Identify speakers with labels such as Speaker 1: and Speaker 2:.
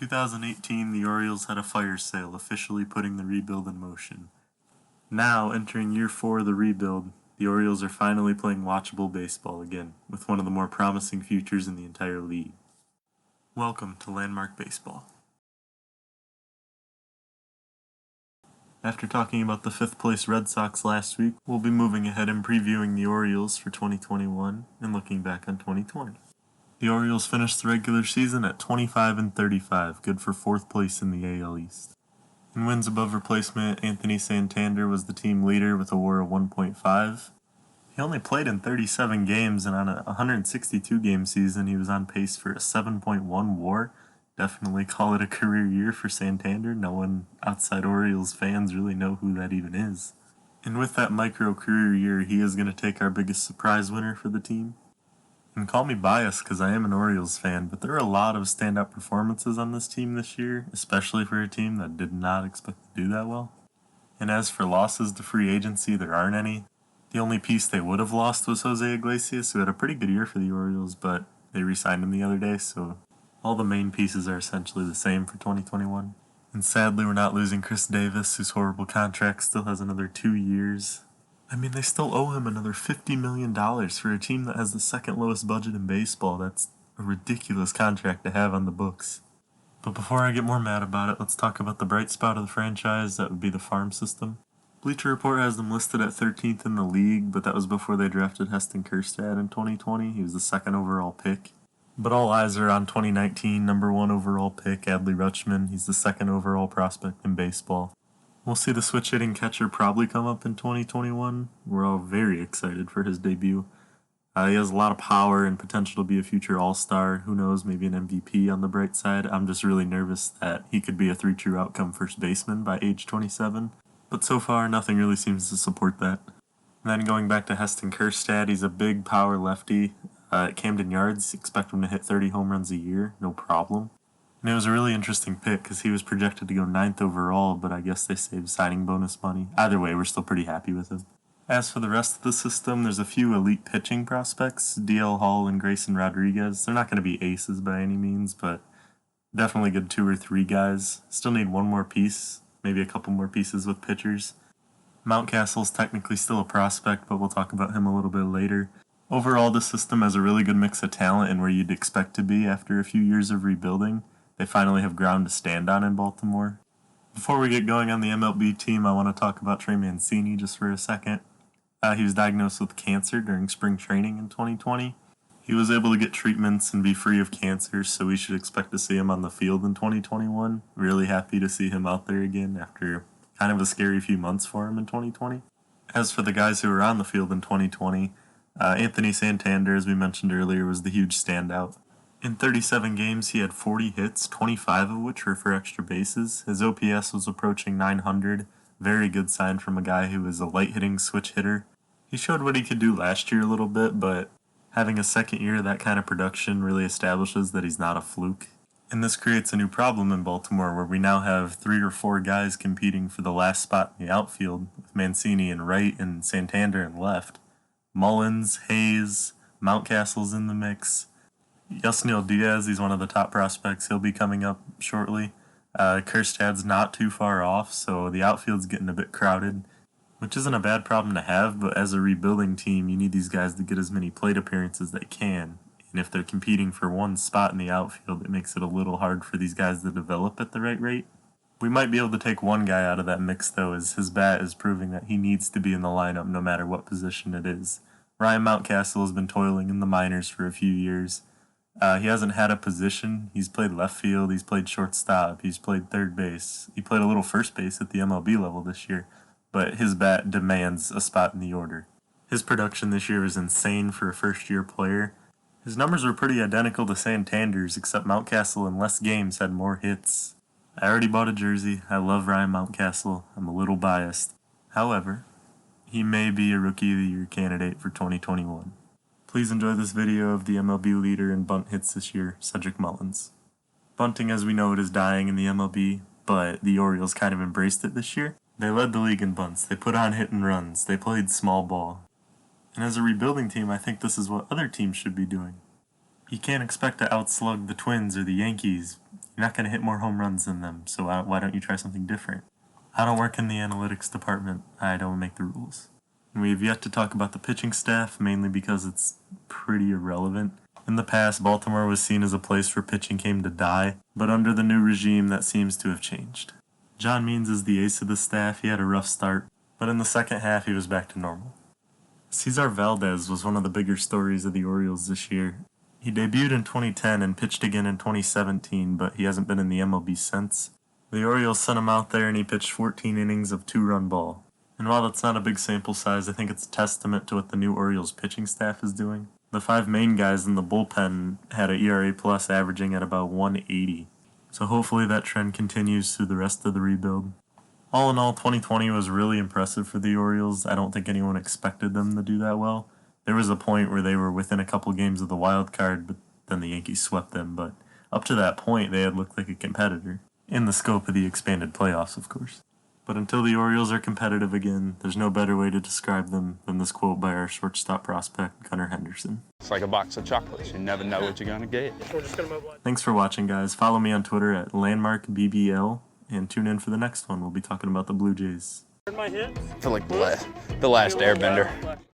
Speaker 1: 2018, the Orioles had a fire sale, officially putting the rebuild in motion. Now, entering year 4 of the rebuild, the Orioles are finally playing watchable baseball again, with one of the more promising futures in the entire league. Welcome to Landmark Baseball. After talking about the 5th place Red Sox last week, we'll be moving ahead and previewing the Orioles for 2021 and looking back on 2020. The Orioles finished the regular season at 25-35, good for 4th place in the AL East. In wins above replacement, Anthony Santander was the team leader with a WAR of 1.5. He only played in 37 games, and on a 162-game season, he was on pace for a 7.1 WAR. Definitely call it a career year for Santander. No one outside Orioles fans really know who that even is. And with that micro career year, he is going to take our biggest surprise winner for the team. And call me biased because I am an Orioles fan, but there are a lot of standout performances on this team this year, especially for a team that did not expect to do that well. And as for losses to free agency, there aren't any. The only piece they would have lost was Jose Iglesias, who had a pretty good year for the Orioles, but they re-signed him the other day, so all the main pieces are essentially the same for 2021. And sadly, we're not losing Chris Davis, whose horrible contract still has another 2 years. I mean, they still owe him another $50 million for a team that has the second lowest budget in baseball. That's a ridiculous contract to have on the books. But before I get more mad about it, let's talk about the bright spot of the franchise. That would be the farm system. Bleacher Report has them listed at 13th in the league, but that was before they drafted Heston Kjerstad in 2020. He was the 2nd overall pick. But all eyes are on 2019 number 1 overall pick, Adley Rutschman. He's the 2nd overall prospect in baseball. We'll see the switch-hitting catcher probably come up in 2021. We're all very excited for his debut. He has a lot of power and potential to be a future all-star. Who knows, maybe an MVP on the bright side. I'm just really nervous that he could be a 3-true outcome first baseman by age 27. But so far, nothing really seems to support that. And then going back to Heston Kjerstad, he's a big power lefty. At Camden Yards, expect him to hit 30 home runs a year, no problem. And it was a really interesting pick because he was projected to go 9th overall, but I guess they saved signing bonus money. Either way, we're still pretty happy with him. As for the rest of the system, there's a few elite pitching prospects, DL Hall and Grayson Rodriguez. They're not going to be aces by any means, but definitely good 2 or 3 guys. Still need one more piece, maybe a couple more pieces with pitchers. Mountcastle's technically still a prospect, but we'll talk about him a little bit later. Overall, the system has a really good mix of talent and where you'd expect to be after a few years of rebuilding. They finally have ground to stand on in Baltimore. Before we get going on the MLB team, I want to talk about Trey Mancini just for a second. He was diagnosed with cancer during spring training in 2020. He was able to get treatments and be free of cancer, so we should expect to see him on the field in 2021. Really happy to see him out there again after kind of a scary few months for him in 2020. As for the guys who were on the field in 2020, Anthony Santander, as we mentioned earlier, was the huge standout. In 37 games, he had 40 hits, 25 of which were for extra bases. His OPS was approaching 900. Very good sign from a guy who was a light-hitting switch hitter. He showed what he could do last year a little bit, but having a second year of that kind of production really establishes that he's not a fluke. And this creates a new problem in Baltimore where we now have 3 or 4 guys competing for the last spot in the outfield, with Mancini in right and Santander in left. Mullins, Hayes, Mountcastle's in the mix. Yasniel Diaz, he's one of the top prospects. He'll be coming up shortly. Kjerstad's not too far off, so the outfield's getting a bit crowded, which isn't a bad problem to have, but as a rebuilding team, you need these guys to get as many plate appearances as they can. And if they're competing for one spot in the outfield, it makes it a little hard for these guys to develop at the right rate. We might be able to take one guy out of that mix, though, as his bat is proving that he needs to be in the lineup no matter what position it is. Ryan Mountcastle has been toiling in the minors for a few years. He hasn't had a position. He's played left field, he's played shortstop, he's played third base. He played a little first base at the MLB level this year, but his bat demands a spot in the order. His production this year is insane for a first-year player. His numbers were pretty identical to Santander's, except Mountcastle in less games had more hits. I already bought a jersey. I love Ryan Mountcastle. I'm a little biased. However, he may be a Rookie of the Year candidate for 2021. Please enjoy this video of the MLB leader in bunt hits this year, Cedric Mullins. Bunting, as we know it, is dying in the MLB, but the Orioles kind of embraced it this year. They led the league in bunts, they put on hit and runs, they played small ball. And as a rebuilding team, I think this is what other teams should be doing. You can't expect to outslug the Twins or the Yankees, You're not going to hit more home runs than them, so why don't you try something different? I don't work in the analytics department. I don't make the rules. And we've yet to talk about the pitching staff, mainly because it's pretty irrelevant. In the past, Baltimore was seen as a place where pitching came to die, but under the new regime, that seems to have changed. John Means is the ace of the staff. He had a rough start, but in the second half, he was back to normal. Cesar Valdez was one of the bigger stories of the Orioles this year. He debuted in 2010 and pitched again in 2017, but he hasn't been in the MLB since. The Orioles sent him out there and he pitched 14 innings of 2-run ball. And while that's not a big sample size, I think it's a testament to what the new Orioles pitching staff is doing. The 5 main guys in the bullpen had an ERA plus averaging at about 180. So hopefully that trend continues through the rest of the rebuild. All in all, 2020 was really impressive for the Orioles. I don't think anyone expected them to do that well. There was a point where they were within a couple games of the wild card, but then the Yankees swept them. But up to that point, they had looked like a competitor. In the scope of the expanded playoffs, of course. But until the Orioles are competitive again, there's no better way to describe them than this quote by our shortstop prospect, Gunnar Henderson.
Speaker 2: It's like a box of chocolates. You never know what you're going to get.
Speaker 1: Thanks for watching, guys. Follow me on Twitter at LandmarkBBL, and tune in for the next one. We'll be talking about the Blue Jays.
Speaker 2: I feel like the last Airbender.